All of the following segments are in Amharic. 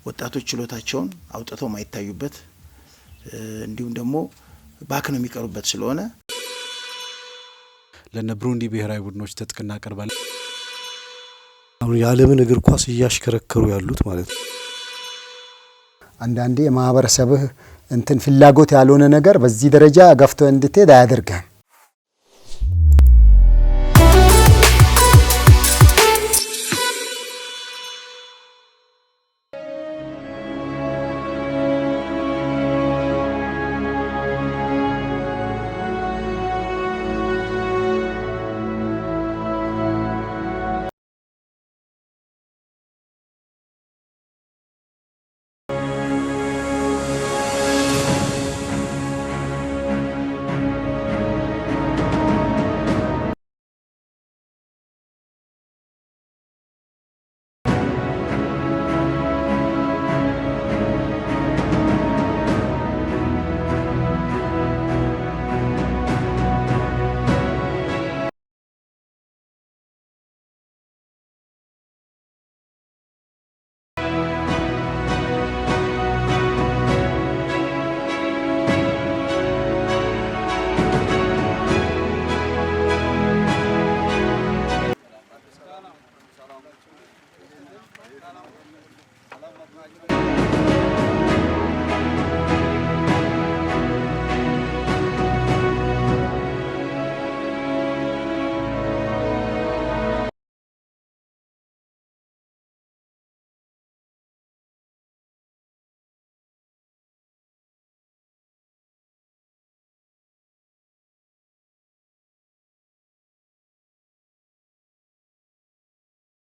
ወጣቶች ችሎታቸውን አውጥተው ማይታዩበት እንዲሁም ደግሞ ባክነው የሚቀሩበት ስለሆነ ለነ ብሩንዲ ብሔራዊ ቡድኖች ተጥቅና ቀርባል። አሁን የዓለምን እግር ኳስ እያሽከረከሩ ያሉት ማለት ነው። አንዳንዴ የማህበረሰብህ እንትን ፍላጎት ያልሆነ ነገር በዚህ ደረጃ ገፍቶ እንድትሄድ አያደርግም።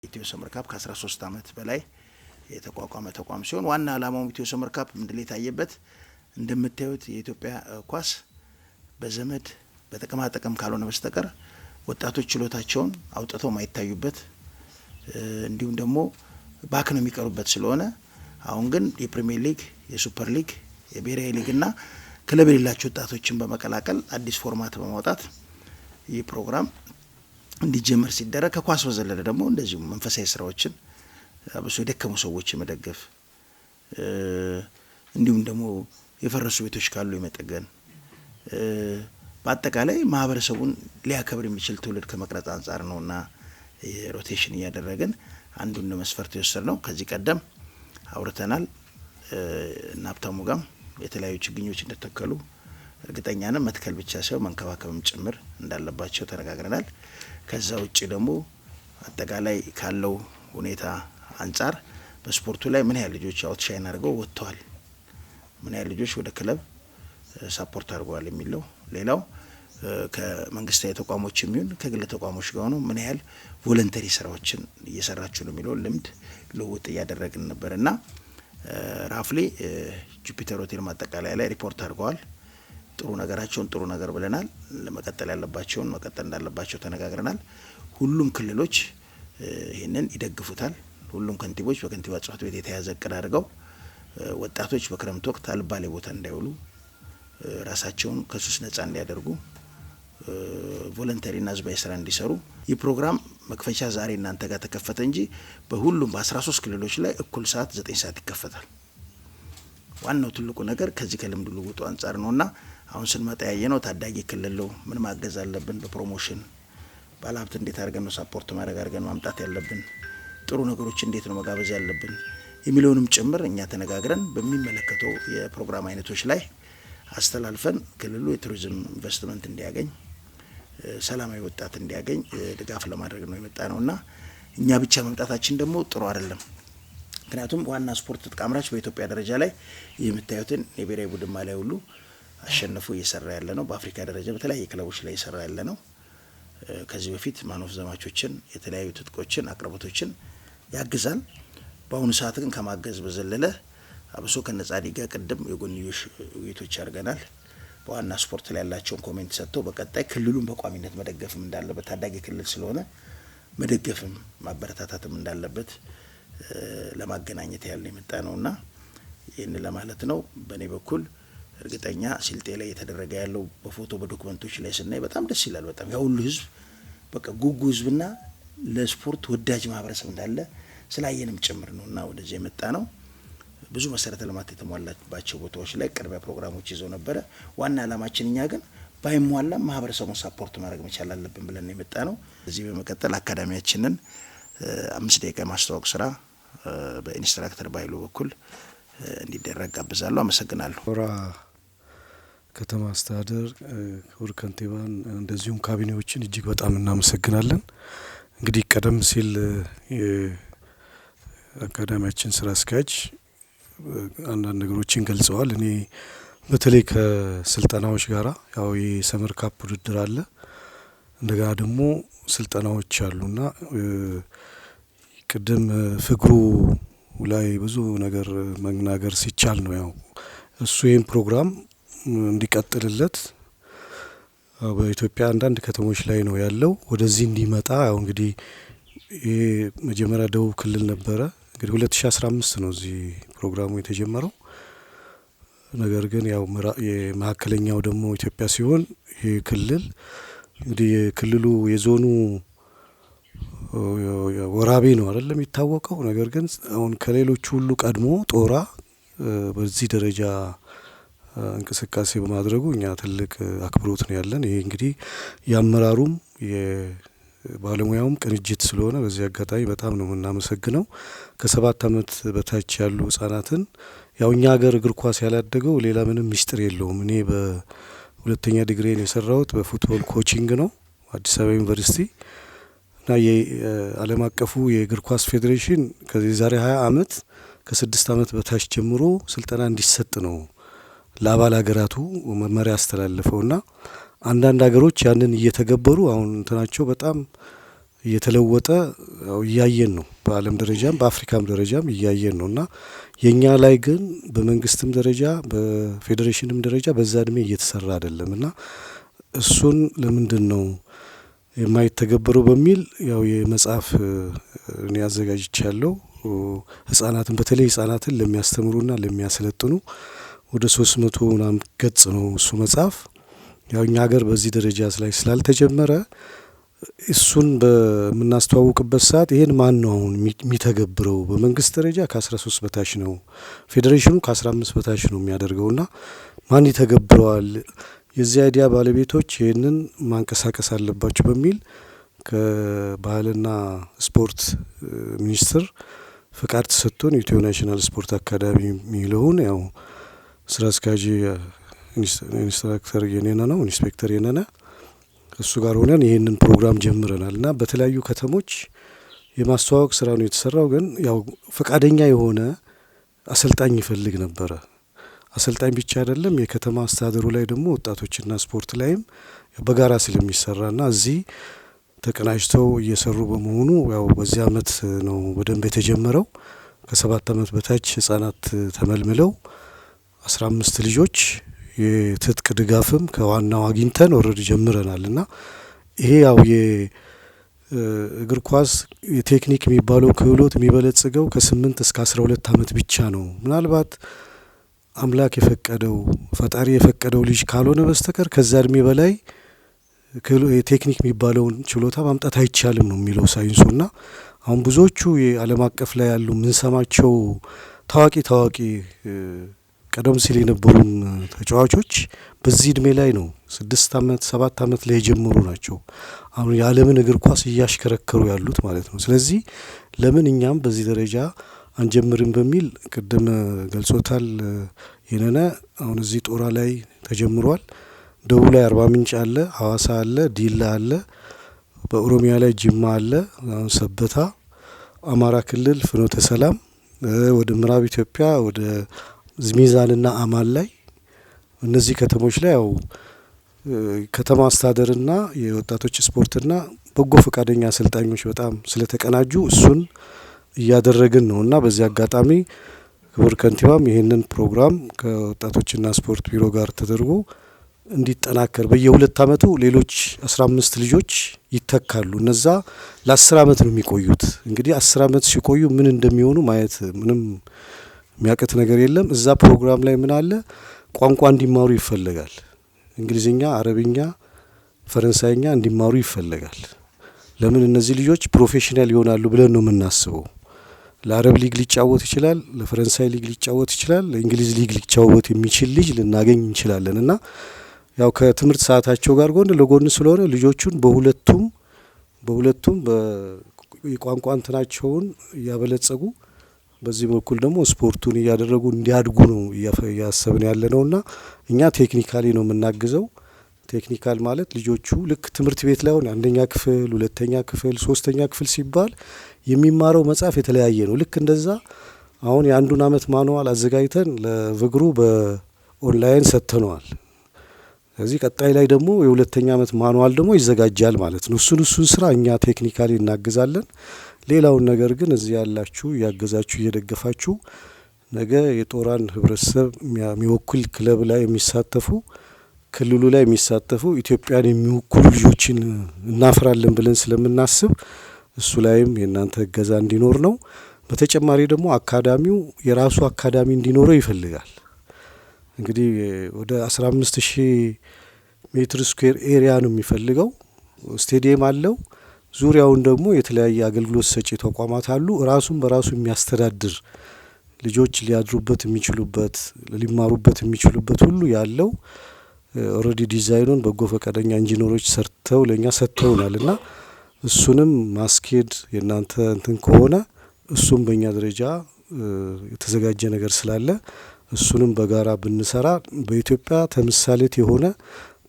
ኢትዮ ሰመር ካፕ ከ13 አመት በላይ የተቋቋመ ተቋም ሲሆን ዋና ዓላማው ኢትዮ ሰመር ካፕ ምንድነው የታየበት እንደምታዩት የኢትዮጵያ ኳስ በዘመድ በጥቅማ ጥቅም ካልሆነ በስተቀር ወጣቶች ችሎታቸውን አውጥተው ማይታዩበት እንዲሁም ደግሞ ባክነው የሚቀሩበት ስለሆነ አሁን ግን የፕሪሚየር ሊግ የሱፐር ሊግ የብሔራዊ ሊግና ክለብ የሌላቸው ወጣቶችን በመቀላቀል አዲስ ፎርማት በማውጣት ይህ ፕሮግራም እንዲጀመር ሲደረግ ከኳስ በዘለለ ደግሞ እንደዚሁ መንፈሳዊ ስራዎችን አብሶ የደከሙ ሰዎች መደገፍ እንዲሁም ደግሞ የፈረሱ ቤቶች ካሉ የመጠገን በአጠቃላይ ማህበረሰቡን ሊያከብር የሚችል ትውልድ ከመቅረጽ አንጻር ነውና ሮቴሽን እያደረግን አንዱን መስፈርት የወሰድነው ከዚህ ቀደም አውርተናል እና ሀብታሙ ጋም የተለያዩ ችግኞች እንደተከሉ እርግጠኛ ነን መትከል ብቻ ሳይሆን መንከባከብም ጭምር እንዳለባቸው ተነጋግረናል። ከዛ ውጪ ደግሞ አጠቃላይ ካለው ሁኔታ አንጻር በስፖርቱ ላይ ምን ያህል ልጆች አውትሻይን አድርገው ወጥተዋል፣ ምን ያህል ልጆች ወደ ክለብ ሰፖርት አድርገዋል የሚለው ሌላው ከመንግስታዊ ተቋሞች የሚሆን ከግል ተቋሞች ጋር ነው ምን ያህል ቮለንተሪ ስራዎችን እየሰራችሁ ነው የሚለው ልምድ ልውውጥ እያደረግን ነበርና ራፍሊ ጁፒተር ሆቴል ማጠቃለያ ላይ ሪፖርት አድርገዋል። ጥሩ ነገራቸውን ጥሩ ነገር ብለናል። ለመቀጠል ያለባቸውን መቀጠል እንዳለባቸው ተነጋግረናል። ሁሉም ክልሎች ይሄንን ይደግፉታል። ሁሉም ከንቲቦች በከንቲባ ጽሕፈት ቤት የተያዘ እቅድ አድርገው ወጣቶች በክረምት ወቅት አልባሌ ቦታ እንዳይውሉ ራሳቸውን ከሱስ ነጻ እንዲያደርጉ ቮለንተሪና ህዝባዊ ስራ እንዲሰሩ ይህ ፕሮግራም መክፈቻ ዛሬ እናንተ ጋር ተከፈተ እንጂ በሁሉም በ13 ክልሎች ላይ እኩል ሰዓት 9 ሰዓት ይከፈታል። ዋናው ትልቁ ነገር ከዚህ ከልምድ ልውውጡ አንጻር ነውና አሁን ስንመጣ ያየነው ታዳጊ ክልል ነው። ምን ማገዝ አለብን፣ በፕሮሞሽን ባለሀብት እንዴት አድርገን ነው ሳፖርት ማድረግ አድርገን ማምጣት ያለብን፣ ጥሩ ነገሮች እንዴት ነው መጋበዝ ያለብን የሚለውንም ጭምር እኛ ተነጋግረን በሚመለከተው የፕሮግራም አይነቶች ላይ አስተላልፈን ክልሉ የቱሪዝም ኢንቨስትመንት እንዲያገኝ ሰላማዊ ወጣት እንዲያገኝ ድጋፍ ለማድረግ ነው የመጣ ነውና እኛ ብቻ መምጣታችን ደግሞ ጥሩ አይደለም። ምክንያቱም ዋና ስፖርት ትጥቅ አምራች በኢትዮጵያ ደረጃ ላይ የምታዩትን የብሔራዊ ቡድን ማሊያ ሁሉ አሸንፎ እየሰራ ያለ ነው። በአፍሪካ ደረጃ በተለያየ ክለቦች ላይ እየሰራ ያለ ነው። ከዚህ በፊት ማኖፍ ዘማቾችን የተለያዩ ትጥቆችን አቅርቦቶችን ያግዛል። በአሁኑ ሰዓት ግን ከማገዝ በዘለለ አብሶ ከነጻዲ ጋር ቅድም የጎንዮሽ ውይይቶች አድርገናል። በዋና ስፖርት ላይ ያላቸውን ኮሜንት ሰጥተው በቀጣይ ክልሉን በቋሚነት መደገፍም እንዳለበት ታዳጊ ክልል ስለሆነ መደገፍም ማበረታታትም እንዳለበት ለማገናኘት ያለ የመጣ ነውና ይሄን ለማለት ነው። በኔ በኩል እርግጠኛ ሲልጤ ላይ የተደረገ ያለው በፎቶ በዶክመንቶች ላይ ስናይ በጣም ደስ ይላል። በጣም ያው ሁሉ ህዝብ በቃ ጉጉ ህዝብና ለስፖርት ወዳጅ ማህበረሰብ እንዳለ ስላየንም ጭምር ነውና ወደዚህ የመጣ ነው። ብዙ መሰረተ ልማት የተሟላባቸው ቦታዎች ላይ ቅድመ ፕሮግራሞች ይዘው ነበረ። ዋና ዓላማችን እኛ ግን ባይሟላ ማህበረሰቡን ሰፖርት ማድረግ መቻል አለብን ብለን ነው የመጣነው። እዚህ በመቀጠል አካዳሚያችንን 5 ደቂቃ ማስተዋወቅ ስራ በኢንስትራክተር ባይሉ በኩል እንዲደረግ ጋብዛለሁ። አመሰግናለሁ። ጦራ ከተማ አስተዳደር ክቡር ከንቲባን እንደዚሁም ካቢኔዎችን እጅግ በጣም እናመሰግናለን። እንግዲህ ቀደም ሲል የአካዳሚያችን ስራ አስኪያጅ አንዳንድ ነገሮችን ገልጸዋል። እኔ በተለይ ከስልጠናዎች ጋራ ያው የሰመር ካፕ ውድድር አለ፣ እንደገና ደግሞ ስልጠናዎች አሉና ቅድም ፍቅሩ ላይ ብዙ ነገር መናገር ሲቻል ነው ያው እሱ ይህን ፕሮግራም እንዲቀጥልለት በኢትዮጵያ አንዳንድ ከተሞች ላይ ነው ያለው ወደዚህ እንዲመጣ ያው እንግዲህ ይሄ መጀመሪያ ደቡብ ክልል ነበረ። እንግዲህ 2015 ነው እዚህ ፕሮግራሙ የተጀመረው። ነገር ግን ያው የመካከለኛው ደግሞ ኢትዮጵያ ሲሆን ይሄ ክልል እንግዲህ የክልሉ የዞኑ ወራቤ ነው አይደለም የሚታወቀው። ነገር ግን አሁን ከሌሎች ሁሉ ቀድሞ ጦራ በዚህ ደረጃ እንቅስቃሴ በማድረጉ እኛ ትልቅ አክብሮት ነው ያለን። ይሄ እንግዲህ የአመራሩም የባለሙያውም ቅንጅት ስለሆነ በዚህ አጋጣሚ በጣም ነው የምናመሰግነው። ከ7 አመት በታች ያሉ ህጻናትን ያው እኛ ሀገር እግር ኳስ ያላደገው ሌላ ምንም ሚስጥር የለውም። እኔ በሁለተኛ ዲግሪን የሰራሁት በፉትቦል ኮቺንግ ነው አዲስ አበባ ዩኒቨርሲቲ እና የዓለም አቀፉ የእግር ኳስ ፌዴሬሽን ከዚህ ዛሬ 20 አመት ከ6 አመት በታች ጀምሮ ስልጠና እንዲሰጥ ነው ለአባል ሀገራቱ መመሪያ ያስተላለፈውና አንዳንድ ሀገሮች ያንን እየተገበሩ አሁን እንትናቸው በጣም እየተለወጠ እያየን ነው። በዓለም ደረጃም በአፍሪካም ደረጃም እያየን ነውና የኛ ላይ ግን በመንግስትም ደረጃ በፌዴሬሽንም ደረጃ በዛ እድሜ እየተሰራ አይደለምና እሱን ለምንድን ነው የማይተገበረው በሚል ያው የመጽሐፍ እኔ አዘጋጅቻለሁ። ህጻናትን በተለይ ህጻናትን ለሚያስተምሩና ለሚያሰለጥኑ ወደ 300 ምናምን ገጽ ነው እሱ መጽሐፍ። ያው እኛ ሀገር በዚህ ደረጃ ላይ ስላልተጀመረ እሱን በምናስተዋውቅበት ሰዓት ይሄን ማን ነው አሁን የሚተገብረው? በመንግስት ደረጃ ከ13 በታች ነው፣ ፌዴሬሽኑ ከ15 በታች ነው የሚያደርገውና ማን ይተገብረዋል? የዚህ አይዲያ ባለቤቶች ይህንን ማንቀሳቀስ አለባቸው በሚል ከባህልና ስፖርት ሚኒስቴር ፍቃድ ተሰጥቶን ኢትዮ ናሽናል ስፖርት አካዳሚ የሚለውን ያው ስራ አስኪያጅ ኢንስትራክተር የኔና ነው ኢንስፔክተር የነና እሱ ጋር ሆነን ይህንን ፕሮግራም ጀምረናል እና በተለያዩ ከተሞች የማስተዋወቅ ስራ ነው የተሰራው። ግን ያው ፈቃደኛ የሆነ አሰልጣኝ ይፈልግ ነበረ። አሰልጣኝ ብቻ አይደለም የከተማ አስተዳደሩ ላይ ደግሞ ወጣቶችና ስፖርት ላይም በጋራ ስለሚሰራና እዚህ ተቀናጅተው እየሰሩ በመሆኑ ያው በዚህ አመት ነው በደንብ የተጀመረው። ከ7 አመት በታች ህጻናት ተመልምለው 15 ልጆች የትጥቅ ድጋፍም ከዋናው አግኝተን ወረድ ጀምረናልና ይሄ ያው የእግር ኳስ የቴክኒክ የሚባለው ክህሎት የሚበለጽገው ከ8 እስከ 12 አመት ብቻ ነው። ምናልባት አምላክ የፈቀደው ፈጣሪ የፈቀደው ልጅ ካልሆነ በስተቀር ከዛ እድሜ በላይ የቴክኒክ የሚባለውን ችሎታ ማምጣት አይቻልም ነው የሚለው ሳይንሱና አሁን ብዙዎቹ የዓለም አቀፍ ላይ ያሉ ምንሰማቸው ታዋቂ ቀደም ሲል የነበሩን ተጫዋቾች በዚህ እድሜ ላይ ነው 6 አመት 7 አመት ላይ የጀመሩ ናቸው። አሁን የዓለምን እግር ኳስ እያሽከረከሩ ያሉት ማለት ነው። ስለዚህ ለምን እኛም በዚህ ደረጃ አንጀምርም በሚል ቅድም ገልጾታል የነነ። አሁን እዚህ ጦራ ላይ ተጀምሯል። ደቡብ ላይ አርባ ምንጭ አለ፣ ሐዋሳ አለ፣ ዲላ አለ፣ በኦሮሚያ ላይ ጅማ አለ፣ አሁን ሰበታ፣ አማራ ክልል ፍኖተ ሰላም፣ ወደ ምዕራብ ኢትዮጵያ ወደ ሚዛንና አማን ላይ እነዚህ ከተሞች ላይ ያው ከተማ አስተዳደርና የወጣቶች ስፖርትና በጎ ፈቃደኛ አሰልጣኞች በጣም ስለተቀናጁ እሱን እያደረግን ነውና በዚህ አጋጣሚ ክቡር ከንቲባም ይህንን ፕሮግራም ከወጣቶችና ስፖርት ቢሮ ጋር ተደርጎ እንዲጠናከር በየ2 አመቱ ሌሎች 15 ልጆች ይተካሉ። እነዛ ለ10 አመት ነው የሚቆዩት። እንግዲህ 10 አመት ሲቆዩ ምን እንደሚሆኑ ማየት ምንም የሚያቀት ነገር የለም። እዛ ፕሮግራም ላይ ምን አለ? ቋንቋ እንዲማሩ ይፈልጋል። እንግሊዝኛ፣ አረብኛ፣ ፈረንሳይኛ እንዲማሩ ይፈልጋል። ለምን እነዚህ ልጆች ፕሮፌሽናል ይሆናሉ ብለን ነው የምናስበው ለአረብ ሊግ ሊጫወት ይችላል፣ ለፈረንሳይ ሊግ ሊጫወት ይችላል፣ ለእንግሊዝ ሊግ ሊጫወት የሚችል ልጅ ልናገኝ እንችላለን እና ያው ከትምህርት ሰዓታቸው ጋር ጎን ለጎን ስለሆነ ልጆቹን በሁለቱም የቋንቋ እንትናቸውን እያበለጸጉ በዚህ በኩል ደግሞ ስፖርቱን እያደረጉ እንዲያድጉ ነው እያሰብን ያለ ነውና እኛ ቴክኒካሊ ነው የምናግዘው። ቴክኒካል ማለት ልጆቹ ልክ ትምህርት ቤት ላይ ሆነ አንደኛ ክፍል፣ ሁለተኛ ክፍል፣ ሶስተኛ ክፍል ሲባል የሚማረው መጽሐፍ የተለያየ ነው። ልክ እንደዛ አሁን የአንዱን አመት ማኑዋል አዘጋጅተን ለቭግሩ በኦንላይን ሰጥተነዋል። ስለዚህ ቀጣይ ላይ ደግሞ የሁለተኛ አመት ማኑዋል ደግሞ ይዘጋጃል ማለት ነው። እሱን ስራ እኛ ቴክኒካሊ እናግዛለን። ሌላውን ነገር ግን እዚህ ያላችሁ ያገዛችሁ እየደገፋችሁ ነገ የጦራን ህብረተሰብ የሚወክል ክለብ ላይ የሚሳተፉ ክልሉ ላይ የሚሳተፉ ኢትዮጵያን የሚወክሉ ልጆችን እናፈራለን ብለን ስለምናስብ እሱ ላይም የእናንተ እገዛ እንዲኖር ነው። በተጨማሪ ደግሞ አካዳሚው የራሱ አካዳሚ እንዲኖረው ይፈልጋል። እንግዲህ ወደ 15000 ሜትር ስኩዌር ኤሪያ ነው የሚፈልገው። ስቴዲየም አለው። ዙሪያውን ደግሞ የተለያየ አገልግሎት ሰጪ ተቋማት አሉ። ራሱን በራሱ የሚያስተዳድር ልጆች ሊያድሩበት የሚችሉበት ሊማሩበት የሚችሉበት ሁሉ ያለው ኦልሬዲ ዲዛይኑን በጎ ፈቃደኛ ኢንጂነሮች ሰርተው ለኛ ሰጥተውናል እና እሱንም ማስኬድ የእናንተ እንትን ከሆነ እሱም በእኛ ደረጃ የተዘጋጀ ነገር ስላለ እሱንም በጋራ ብንሰራ በኢትዮጵያ ተምሳሌት የሆነ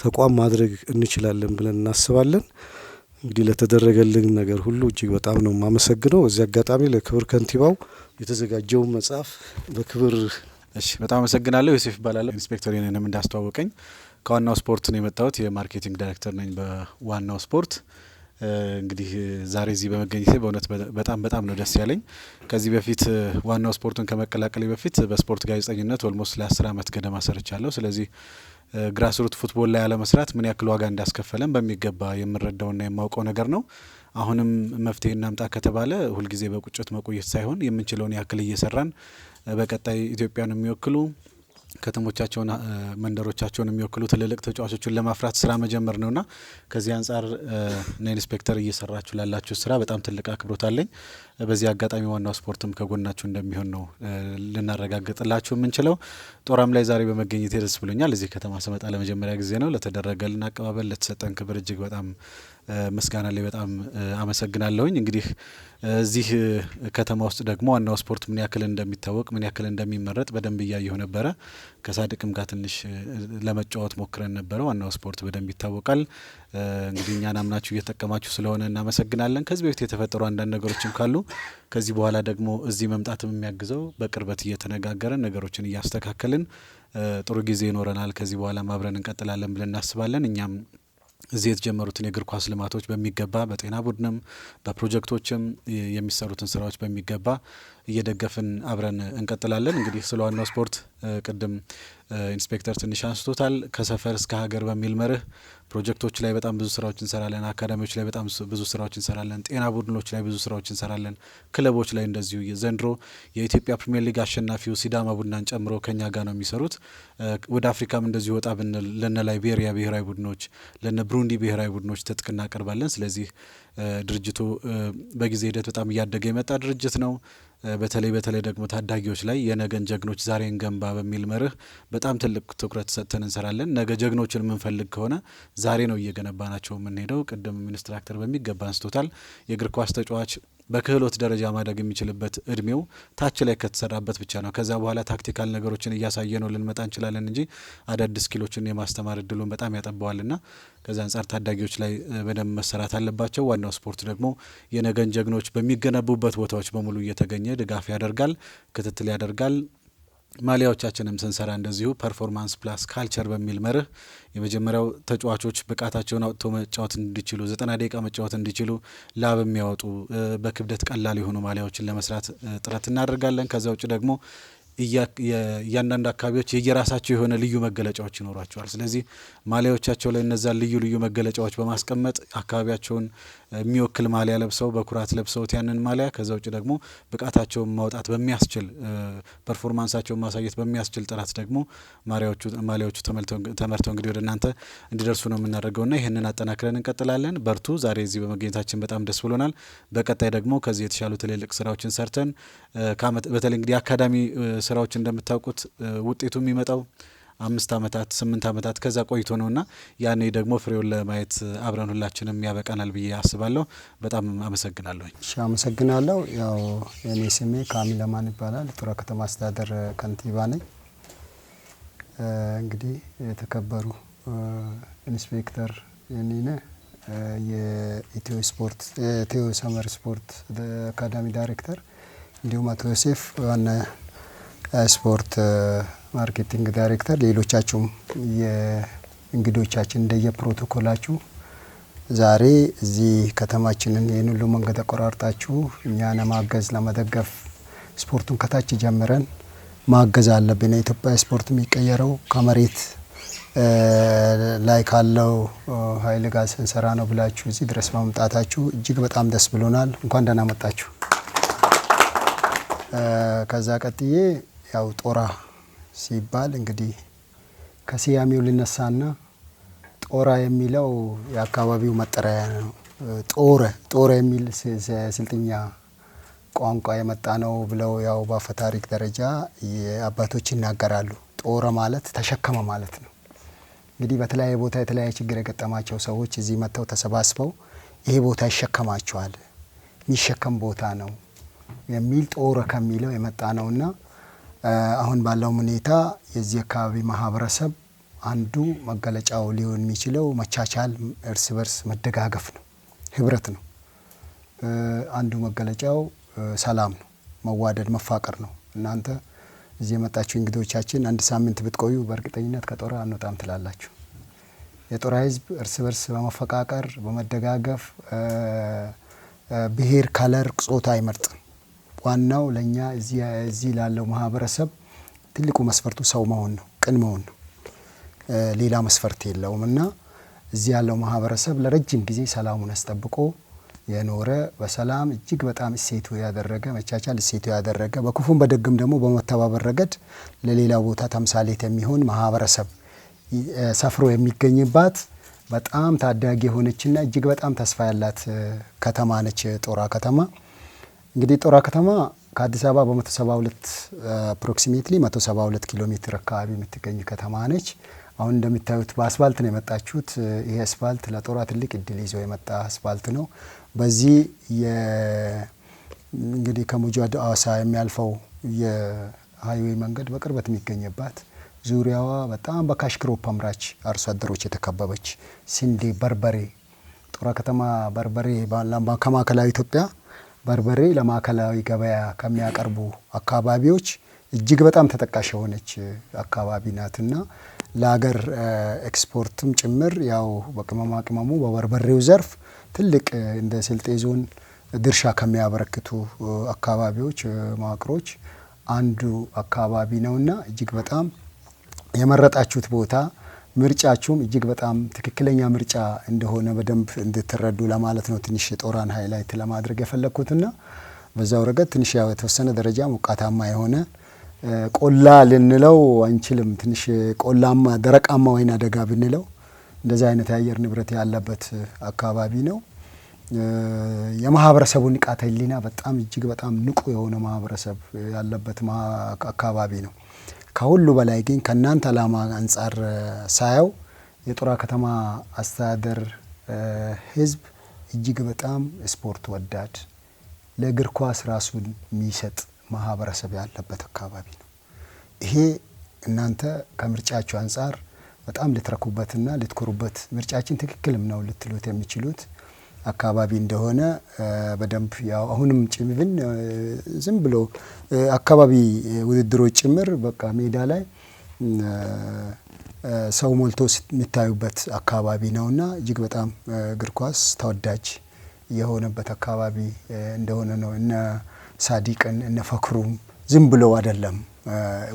ተቋም ማድረግ እንችላለን ብለን እናስባለን። እንግዲህ ለተደረገልን ነገር ሁሉ እጅግ በጣም ነው የማመሰግነው። እዚህ አጋጣሚ ለክብር ከንቲባው የተዘጋጀው መጽሐፍ በክብር በጣም አመሰግናለሁ። ዮሴፍ ይባላል። ኢንስፔክተር የነንም እንዳስተዋወቀኝ ከዋናው ስፖርት ነው የመጣሁት። የማርኬቲንግ ዳይሬክተር ነኝ በዋናው ስፖርት። እንግዲህ ዛሬ እዚህ በመገኘቴ በእውነት በጣም ነው ደስ ያለኝ። ከዚህ በፊት ዋናው ስፖርቱን ከመቀላቀሌ በፊት በስፖርት ጋዜጠኝነት ኦልሞስት ለ10 አመት ገደማ ሰርቻለሁ። ስለዚህ ግራስሩት ፉትቦል ላይ ያለመስራት ምን ያክል ዋጋ እንዳስከፈለን በሚገባ የምረዳውና የማውቀው ነገር ነው። አሁንም መፍትሄ እናምጣ ከተባለ ሁልጊዜ በቁጭት መቆየት ሳይሆን የምንችለውን ያክል እየሰራን በቀጣይ ኢትዮጵያን የሚወክሉ ከተሞቻቸውን መንደሮቻቸውን የሚወክሉ ትልልቅ ተጫዋቾችን ለማፍራት ስራ መጀመር ነውና ከዚህ አንጻር ኢንስፔክተር እየሰራችሁ ላላችሁ ስራ በጣም ትልቅ አክብሮት አለኝ። በዚህ አጋጣሚ ዋናው ስፖርትም ከጎናችሁ እንደሚሆን ነው ልናረጋግጥላችሁ የምንችለው። ጦራም ላይ ዛሬ በመገኘት ደስ ብሎኛል። እዚህ ከተማ ስመጣ ለመጀመሪያ ጊዜ ነው። ለተደረገልን አቀባበል ለተሰጠን ክብር እጅግ በጣም ምስጋና ላይ በጣም አመሰግናለሁኝ። እንግዲህ እዚህ ከተማ ውስጥ ደግሞ ዋናው ስፖርት ምን ያክል እንደሚታወቅ ምን ያክል እንደሚመረጥ በደንብ እያየሁ ነበረ። ከሳድቅም ጋር ትንሽ ለመጫወት ሞክረን ነበረ። ዋናው ስፖርት በደንብ ይታወቃል። እንግዲህ እኛን አምናችሁ እየተጠቀማችሁ ስለሆነ እናመሰግናለን። ከዚህ በፊት የተፈጠሩ አንዳንድ ነገሮችም ካሉ ከዚህ በኋላ ደግሞ እዚህ መምጣትም የሚያግዘው በቅርበት እየተነጋገረን ነገሮችን እያስተካከልን ጥሩ ጊዜ ይኖረናል። ከዚህ በኋላ አብረን እንቀጥላለን ብለን እናስባለን። እኛም እዚህ የተጀመሩትን የእግር ኳስ ልማቶች በሚገባ በጤና ቡድንም በፕሮጀክቶችም የሚሰሩትን ስራዎች በሚገባ እየደገፍን አብረን እንቀጥላለን። እንግዲህ ስለ ዋናው ስፖርት ቅድም ኢንስፔክተር ትንሽ አንስቶታል። ከሰፈር እስከ ሀገር በሚል መርህ ፕሮጀክቶች ላይ በጣም ብዙ ስራዎች እንሰራለን። አካዳሚዎች ላይ በጣም ብዙ ስራዎች እንሰራለን። ጤና ቡድኖች ላይ ብዙ ስራዎች እንሰራለን። ክለቦች ላይ እንደዚሁ ዘንድሮ የኢትዮጵያ ፕሪሚየር ሊግ አሸናፊው ሲዳማ ቡናን ጨምሮ ከኛ ጋር ነው የሚሰሩት። ወደ አፍሪካም እንደዚሁ ወጣ ብንል ለነ ላይቤሪያ ብሔራዊ ቡድኖች ለነ ብሩንዲ ብሔራዊ ቡድኖች ትጥቅ እናቀርባለን። ስለዚህ ድርጅቱ በጊዜ ሂደት በጣም እያደገ የመጣ ድርጅት ነው። በተለይ ደግሞ ታዳጊዎች ላይ የነገን ጀግኖች ዛሬን ገንባ በሚል መርህ በጣም ትልቅ ትኩረት ሰጥተን እንሰራለን። ነገ ጀግኖችን የምንፈልግ ከሆነ ዛሬ ነው እየገነባናቸው የምንሄደው። ቅድም ሚኒስትር በሚገባ አንስቶታል። የእግር ኳስ ተጫዋች በክህሎት ደረጃ ማደግ የሚችልበት እድሜው ታች ላይ ከተሰራበት ብቻ ነው። ከዛ በኋላ ታክቲካል ነገሮችን እያሳየ ነው ልንመጣ እንችላለን እንጂ አዳዲስ ስኪሎችን የማስተማር እድሉን በጣም ያጠባዋልና ከዛ አንጻር ታዳጊዎች ላይ በደንብ መሰራት አለባቸው። ዋናው ስፖርት ደግሞ የነገን ጀግኖች በሚገነቡበት ቦታዎች በሙሉ እየተገኘ ድጋፍ ያደርጋል፣ ክትትል ያደርጋል። ማሊያዎቻችንም ስንሰራ እንደዚሁ ፐርፎርማንስ ፕላስ ካልቸር በሚል መርህ የመጀመሪያው ተጫዋቾች ብቃታቸውን አውጥቶ መጫወት እንዲችሉ 90 ደቂቃ መጫወት እንዲችሉ ላብ የሚያወጡ በክብደት ቀላል የሆኑ ማሊያዎችን ለመስራት ጥረት እናደርጋለን። ከዛ ውጭ ደግሞ እያንዳንዱ አካባቢዎች የየራሳቸው የሆነ ልዩ መገለጫዎች ይኖሯቸዋል። ስለዚህ ማሊያዎቻቸው ላይ እነዛን ልዩ መገለጫዎች በማስቀመጥ አካባቢያቸውን የሚወክል ማሊያ ለብሰው በኩራት ለብሰውት ያንን ማሊያ ከዛ ውጭ ደግሞ ብቃታቸውን ማውጣት በሚያስችል ፐርፎርማንሳቸውን ማሳየት በሚያስችል ጥራት ደግሞ ማሊያዎቹ ተመርተው እንግዲህ ወደ እናንተ እንዲደርሱ ነው የምናደርገውና ይህንን አጠናክረን እንቀጥላለን። በርቱ። ዛሬ እዚህ በመገኘታችን በጣም ደስ ብሎናል። በቀጣይ ደግሞ ከዚህ የተሻሉ ትልልቅ ስራዎችን ሰርተን በተለይ እንግዲህ አካዳሚ ስራዎች እንደምታውቁት ውጤቱ የሚመጣው 5 ዓመታት 8 ዓመታት ከዛ ቆይቶ ነውና ያኔ ደግሞ ፍሬውን ለማየት አብረን ሁላችንም ያበቃናል ብዬ አስባለሁ። በጣም አመሰግናለሁ። እሺ አመሰግናለሁ። ያው የኔ ስሜ ካሚል ለማን ይባላል። ጡራ ከተማ አስተዳደር ከንቲባ ነኝ። እንግዲህ የተከበሩ ኢንስፔክተር የኔነ የኢትዮ ሰመር ስፖርት አካዳሚ ዳይሬክተር እንዲሁም አቶ ዮሴፍ ዋና ስፖርት ማርኬቲንግ ዳይሬክተር፣ ሌሎቻችሁም የእንግዶቻችን እንደየ ፕሮቶኮላችሁ ዛሬ እዚህ ከተማችንን ይህን ሁሉ መንገድ አቆራርጣችሁ እኛን ማገዝ ለመደገፍ ስፖርቱን ከታች ጀምረን ማገዝ አለብን። የኢትዮጵያ ስፖርት የሚቀየረው ከመሬት ላይ ካለው ኃይል ጋር ስንሰራ ነው ብላችሁ እዚህ ድረስ በመምጣታችሁ እጅግ በጣም ደስ ብሎናል። እንኳን ደህና መጣችሁ። ከዛ ቀጥዬ ያው ጦራ ሲባል እንግዲህ ከስያሜው ልነሳና ጦራ የሚለው የአካባቢው መጠሪያ ነው። ጦረ የሚል ስልጥኛ ቋንቋ የመጣ ነው ብለው ያው በአፈ ታሪክ ደረጃ የአባቶች ይናገራሉ። ጦረ ማለት ተሸከመ ማለት ነው። እንግዲህ በተለያየ ቦታ የተለያየ ችግር የገጠማቸው ሰዎች እዚህ መጥተው ተሰባስበው ይሄ ቦታ ይሸከማቸዋል፣ የሚሸከም ቦታ ነው የሚል ጦረ ከሚለው የመጣ ነውና አሁን ባለው ሁኔታ የዚህ አካባቢ ማህበረሰብ አንዱ መገለጫው ሊሆን የሚችለው መቻቻል፣ እርስ በርስ መደጋገፍ ነው፣ ህብረት ነው። አንዱ መገለጫው ሰላም ነው፣ መዋደድ፣ መፋቀር ነው። እናንተ እዚህ የመጣችሁ እንግዶቻችን አንድ ሳምንት ብትቆዩ በእርግጠኝነት ከጦራ አንወጣም ትላላችሁ። የጦራ ህዝብ እርስ በርስ በመፈቃቀር በመደጋገፍ ብሔር፣ ከለር፣ ጾታ አይመርጥም። ዋናው ለኛ እዚህ ላለው ማህበረሰብ ትልቁ መስፈርቱ ሰው መሆን ነው፣ ቅን መሆን ነው። ሌላ መስፈርት የለውም እና እዚህ ያለው ማህበረሰብ ለረጅም ጊዜ ሰላሙን አስጠብቆ የኖረ በሰላም እጅግ በጣም እሴቱ ያደረገ መቻቻል እሴቱ ያደረገ በክፉም በደግም ደግሞ በመተባበር ረገድ ለሌላ ቦታ ተምሳሌት የሚሆን ማህበረሰብ ሰፍሮ የሚገኝባት በጣም ታዳጊ የሆነችና እጅግ በጣም ተስፋ ያላት ከተማ ነች ጦራ ከተማ። እንግዲህ ጦራ ከተማ ከአዲስ አበባ በ172 አፕሮክሲሜትሊ 172 ኪሎ ሜትር አካባቢ የምትገኝ ከተማ ነች። አሁን እንደምታዩት በአስፋልት ነው የመጣችሁት። ይሄ አስፋልት ለጦራ ትልቅ እድል ይዞ የመጣ አስፋልት ነው። በዚህ እንግዲህ ከሞጆ አዋሳ የሚያልፈው የሃይዌይ መንገድ በቅርበት የሚገኝባት ዙሪያዋ በጣም በካሽ ክሮፕ አምራች አርሶ አደሮች የተከበበች ስንዴ፣ በርበሬ ጦራ ከተማ በርበሬ ከማዕከላዊ ኢትዮጵያ በርበሬ ለማዕከላዊ ገበያ ከሚያቀርቡ አካባቢዎች እጅግ በጣም ተጠቃሽ የሆነች አካባቢ ናትና ለሀገር ኤክስፖርትም ጭምር ያው በቅመማ ቅመሙ በበርበሬው ዘርፍ ትልቅ እንደ ስልጤ ዞን ድርሻ ከሚያበረክቱ አካባቢዎች መዋቅሮች አንዱ አካባቢ ነውና እጅግ በጣም የመረጣችሁት ቦታ ምርጫችሁም እጅግ በጣም ትክክለኛ ምርጫ እንደሆነ በደንብ እንድትረዱ ለማለት ነው። ትንሽ ጦራን ሃይላይት ለማድረግ የፈለኩትና በዛው ረገድ ትንሽ ያው የተወሰነ ደረጃ ሞቃታማ የሆነ ቆላ ልንለው አንችልም። ትንሽ ቆላማ ደረቃማ ወይና ደጋ ብንለው እንደዛ አይነት የአየር ንብረት ያለበት አካባቢ ነው። የማህበረሰቡ ንቃተ ህሊና በጣም እጅግ በጣም ንቁ የሆነ ማህበረሰብ ያለበት አካባቢ ነው። ከሁሉ በላይ ግን ከእናንተ ዓላማ አንጻር ሳየው የጦራ ከተማ አስተዳደር ህዝብ እጅግ በጣም ስፖርት ወዳድ፣ ለእግር ኳስ ራሱን የሚሰጥ ማህበረሰብ ያለበት አካባቢ ነው። ይሄ እናንተ ከምርጫችሁ አንጻር በጣም ልትረኩበትና ልትኮሩበት ምርጫችን ትክክልም ነው ልትሉት የሚችሉት አካባቢ እንደሆነ በደንብ ያው አሁንም ጭምብን ዝም ብሎ አካባቢ ውድድሮች ጭምር በቃ ሜዳ ላይ ሰው ሞልቶ የሚታዩበት አካባቢ ነውና እጅግ በጣም እግር ኳስ ተወዳጅ የሆነበት አካባቢ እንደሆነ ነው። እነ ሳዲቅን እነ ፈክሩም ዝም ብለው አይደለም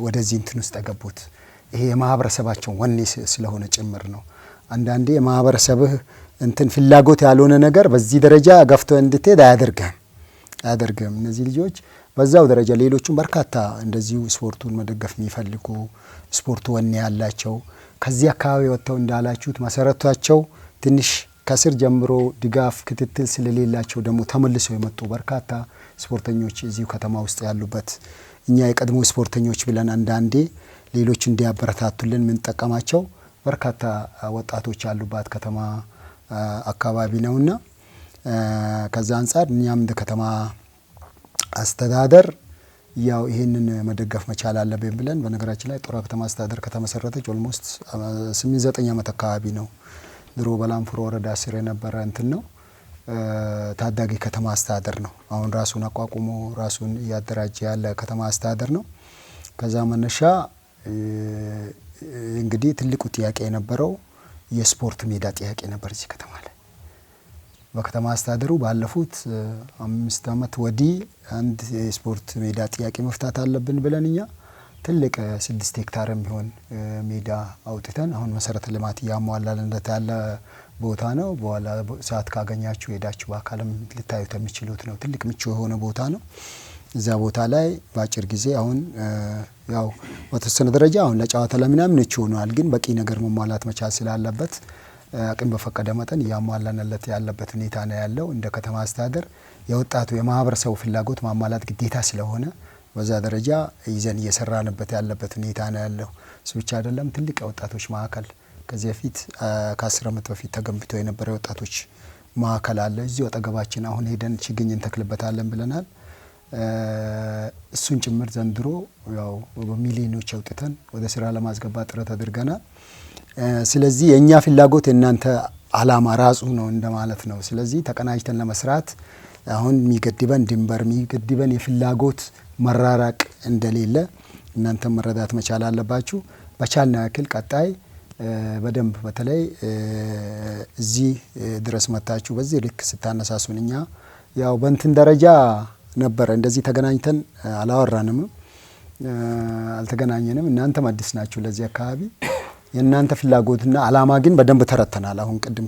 ወደዚህ እንትን ውስጥ የገቡት። ይሄ የማህበረሰባቸው ወኔ ስለሆነ ጭምር ነው። አንዳንዴ የማህበረሰብህ እንትን ፍላጎት ያልሆነ ነገር በዚህ ደረጃ ገፍቶ እንድትሄድ አያደርግም። እነዚህ ልጆች በዛው ደረጃ ሌሎቹም በርካታ እንደዚሁ ስፖርቱን መደገፍ የሚፈልጉ ስፖርቱ ወኔ ያላቸው ከዚህ አካባቢ ወጥተው እንዳላችሁት መሰረታቸው ትንሽ ከስር ጀምሮ ድጋፍ ክትትል ስለሌላቸው ደግሞ ተመልሰው የመጡ በርካታ ስፖርተኞች እዚሁ ከተማ ውስጥ ያሉበት እኛ የቀድሞ ስፖርተኞች ብለን አንዳንዴ ሌሎች እንዲያበረታቱልን ምን ጠቀማቸው በርካታ ወጣቶች ያሉባት ከተማ አካባቢ ነውና ከዛ አንፃር እኛም እንደ ከተማ አስተዳደር ያው ይሄንን መደገፍ መቻል አለብን ብለን በነገራችን ላይ ጦራ ከተማ አስተዳደር ከተመሰረተች ኦልሞስት 8-9 ዓመት አካባቢ ነው። ድሮ በላምፉሮ ወረዳ ስር የነበረ እንትን ነው ታዳጊ ከተማ አስተዳደር ነው። አሁን ራሱን አቋቁሞ ራሱን እያደራጀ ያለ ከተማ አስተዳደር ነው። ከዛ መነሻ እንግዲህ ትልቁ ጥያቄ የነበረው የስፖርት ሜዳ ጥያቄ ነበር እዚህ ከተማ ላይ። በከተማ አስተዳደሩ ባለፉት 5 ዓመት ወዲህ አንድ የስፖርት ሜዳ ጥያቄ መፍታት አለብን ብለን እኛ ትልቅ 6 ሄክታር የሚሆን ሜዳ አውጥተን አሁን መሰረተ ልማት እያሟላልነት ያለ ቦታ ነው። በኋላ ሰዓት ካገኛችሁ ሄዳችሁ በአካልም ልታዩት የሚችሉት ነው። ትልቅ ምቹ የሆነ ቦታ ነው። እዛ ቦታ ላይ በአጭር ጊዜ አሁን ያው በተወሰነ ደረጃ አሁን ለጨዋታ ለምናምን ምቹ ሆኗል። ግን በቂ ነገር መሟላት መቻል ስላለበት አቅም በፈቀደ መጠን እያሟላንለት ያለበት ሁኔታ ነው ያለው። እንደ ከተማ አስተዳደር የወጣቱ የማህበረሰቡ ፍላጎት ማሟላት ግዴታ ስለሆነ በዛ ደረጃ ይዘን እየሰራንበት ያለበት ሁኔታ ነው ያለው። እሱ ብቻ አይደለም፣ ትልቅ የወጣቶች ማዕከል ከዚህ በፊት ከ10 ዓመት በፊት ተገንብቶ የነበረ የወጣቶች ማዕከል አለ እዚሁ አጠገባችን። አሁን ሄደን ችግኝ እንተክልበታለን ብለናል። እሱን ጭምር ዘንድሮ ያው በሚሊዮኖች አውጥተን ወደ ስራ ለማስገባት ጥረት አድርገናል። ስለዚህ የኛ ፍላጎት የእናንተ አላማ ራሱ ነው እንደማለት ነው። ስለዚህ ተቀናጅተን ለመስራት አሁን የሚገድበን ድንበር የሚገድበን የፍላጎት መራራቅ እንደሌለ እናንተ መረዳት መቻል አለባችሁ። በቻልና ያክል ቀጣይ በደንብ በተለይ እዚህ ድረስ መታችሁ በዚህ ልክ ስታነሳሱን እኛ ያው በእንትን ደረጃ ነበረ እንደዚህ ተገናኝተን አላወራንም፣ አልተገናኘንም። እናንተም አዲስ ናችሁ ለዚህ አካባቢ። የእናንተ ፍላጎትና አላማ ግን በደንብ ተረተናል። አሁን ቅድም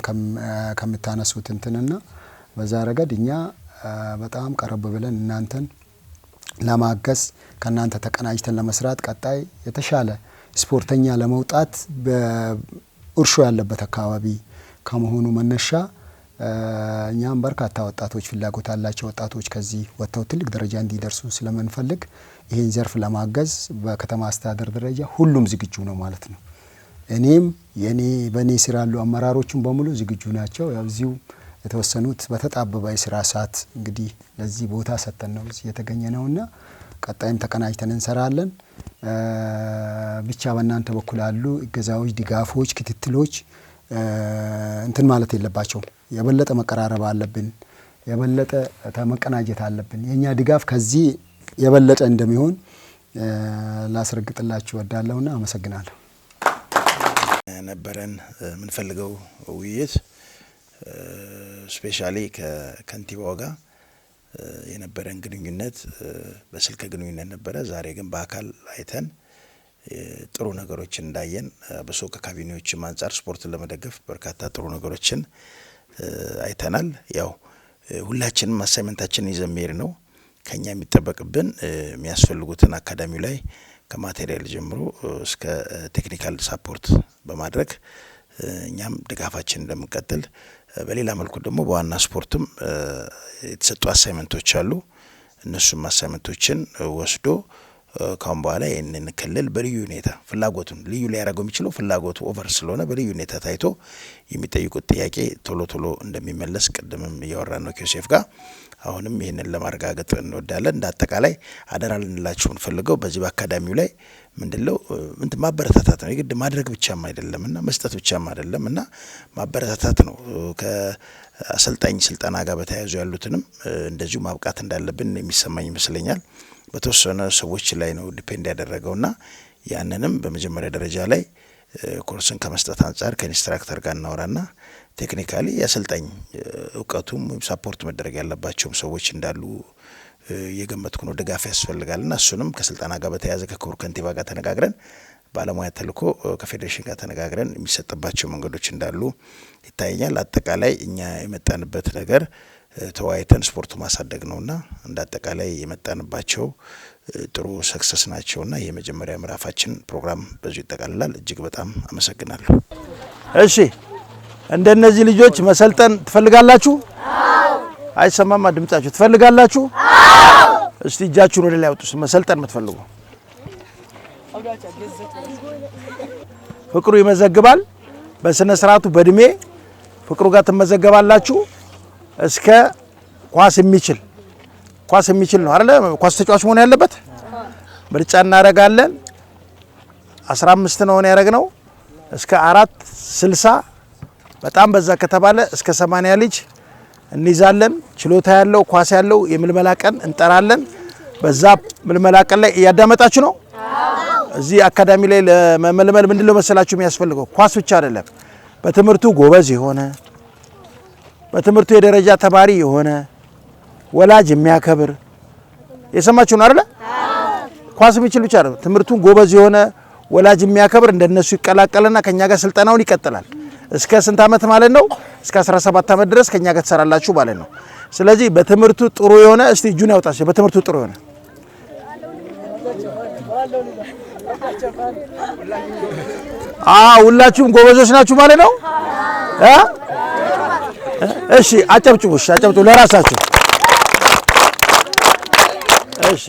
ከምታነሱት እንትንና በዛ ረገድ እኛ በጣም ቀረብ ብለን እናንተን ለማገዝ ከእናንተ ተቀናጅተን ለመስራት ቀጣይ የተሻለ ስፖርተኛ ለመውጣት በእርሾ ያለበት አካባቢ ከመሆኑ መነሻ እኛም በርካታ ወጣቶች ፍላጎት ያላቸው ወጣቶች ከዚህ ወጥተው ትልቅ ደረጃ እንዲደርሱ ስለምንፈልግ ይህን ዘርፍ ለማገዝ በከተማ አስተዳደር ደረጃ ሁሉም ዝግጁ ነው ማለት ነው። እኔም በእኔ ስራ ያሉ አመራሮቹም በሙሉ ዝግጁ ናቸው። ያው እዚሁ የተወሰኑት በተጣበበ የስራ ሰዓት እንግዲህ ለዚህ ቦታ ሰጥተን ነው እዚህ የተገኘ ነውና ቀጣይም ተቀናጅተን እንሰራለን። ብቻ በእናንተ በኩል ያሉ እገዛዎች፣ ድጋፎች፣ ክትትሎች እንትን ማለት የለባቸው። የበለጠ መቀራረብ አለብን፣ የበለጠ መቀናጀት አለብን። የኛ ድጋፍ ከዚህ የበለጠ እንደሚሆን ላስረግጥላችሁ ወዳለሁና አመሰግናለሁ። ነበረን የምንፈልገው ውይይት ስፔሻሊ ከከንቲባው ጋር የነበረን ግንኙነት በስልክ ግንኙነት ነበረ። ዛሬ ግን በአካል አይተን ጥሩ ነገሮችን እንዳየን በሶ ከካቢኔዎችም አንጻር ስፖርትን ለመደገፍ በርካታ ጥሩ ነገሮችን አይተናል። ያው ሁላችንም አሳይመንታችንን ይዘን መሄድ ነው። ከኛ የሚጠበቅብን የሚያስፈልጉትን አካዳሚው ላይ ከማቴሪያል ጀምሮ እስከ ቴክኒካል ሳፖርት በማድረግ እኛም ድጋፋችን እንደምንቀጥል፣ በሌላ መልኩ ደግሞ በዋና ስፖርትም የተሰጡ አሳይመንቶች አሉ። እነሱም አሳይመንቶችን ወስዶ ካሁን በኋላ ይህንን ክልል በልዩ ሁኔታ ፍላጎቱን ልዩ ሊያደርገው የሚችለው ፍላጎቱ ኦቨር ስለሆነ በልዩ ሁኔታ ታይቶ የሚጠይቁት ጥያቄ ቶሎ ቶሎ እንደሚመለስ ቅድምም እያወራን ነው ከዮሴፍ ጋር። አሁንም ይህንን ለማረጋገጥ እንወዳለን። እንደ አጠቃላይ አደራ ልንላችሁ እንፈልገው በዚህ በአካዳሚው ላይ ምንድነው ማበረታታት ነው። የግድ ማድረግ ብቻም አይደለምና መስጠት ብቻም አይደለምና ማበረታታት ነው። ከአሰልጣኝ ስልጠና ጋር በተያያዙ ያሉትንም እንደዚሁ ማብቃት እንዳለብን የሚሰማኝ ይመስለኛል። በተወሰነ ሰዎች ላይ ነው ዲፔንድ ያደረገውና ያንንም በመጀመሪያ ደረጃ ላይ ኮርስን ከመስጠት አንጻር ከኢንስትራክተር ጋር እናወራና ቴክኒካሊ ያሰልጣኝ እውቀቱም ሳፖርት መደረግ ያለባቸውም ሰዎች እንዳሉ የገመትኩ ነው። ድጋፍ ያስፈልጋልና እሱንም ከስልጠና ጋር በተያያዘ ከክቡር ከንቲባ ጋር ተነጋግረን ባለሙያ ተልኮ ከፌዴሬሽን ጋር ተነጋግረን የሚሰጥባቸው መንገዶች እንዳሉ ይታየኛል። አጠቃላይ እኛ የመጣንበት ነገር ተወያይተን ስፖርቱ ማሳደግ ነውና እንደ አጠቃላይ የመጣንባቸው ጥሩ ሰክሰስ ናቸውና የመጀመሪያ ምዕራፋችን ፕሮግራም በዚሁ ይጠቃልላል። እጅግ በጣም አመሰግናለሁ። እሺ እንደነዚህ ልጆች መሰልጠን ትፈልጋላችሁ? አዎ። አይሰማማ ድምጻችሁ? ትፈልጋላችሁ? አዎ። እስቲ እጃችሁን ወደ ላይ አውጡ። መሰልጠን የምትፈልጉ ፍቅሩ ይመዘግባል። በስነ ስርዓቱ በእድሜ ፍቅሩ ጋር ትመዘገባላችሁ። እስከ ኳስ የሚችል ነው አይደል? ኳስ ተጫዋች መሆን ያለበት ምርጫ እናረጋለን። 15 ነው ያረግነው። እስከ 460 በጣም በዛ ከተባለ እስከ 80 ልጅ እንይዛለን። ችሎታ ያለው ኳስ ያለው የምልመላ ቀን እንጠራለን። በዛ ምልመላ ቀን ላይ እያዳመጣችሁ ነው። እዚህ አካዳሚ ላይ ለመመልመል ምንድነው መሰላችሁ የሚያስፈልገው? ኳስ ብቻ አይደለም። በትምህርቱ ጎበዝ የሆነ በትምህርቱ የደረጃ ተማሪ የሆነ ወላጅ የሚያከብር የሰማችሁ ነው አይደል? ኳስ የሚችል ብቻ አይደለም። ትምህርቱን ጎበዝ የሆነ ወላጅ የሚያከብር እንደነሱ ይቀላቀልና ከኛ ጋር ስልጠናውን ይቀጥላል። እስከ ስንት አመት ማለት ነው? እስከ 17 አመት ድረስ ከኛ ጋር ትሰራላችሁ ማለት ነው። ስለዚህ በትምህርቱ ጥሩ የሆነ እስቲ እጁን ያውጣሽ። በትምህርቱ ጥሩ የሆነ ሁላችሁም ጎበዞች ናችሁ ማለት ነው። እሺ አጨብጭቡ፣ ለራሳችሁ። እሺ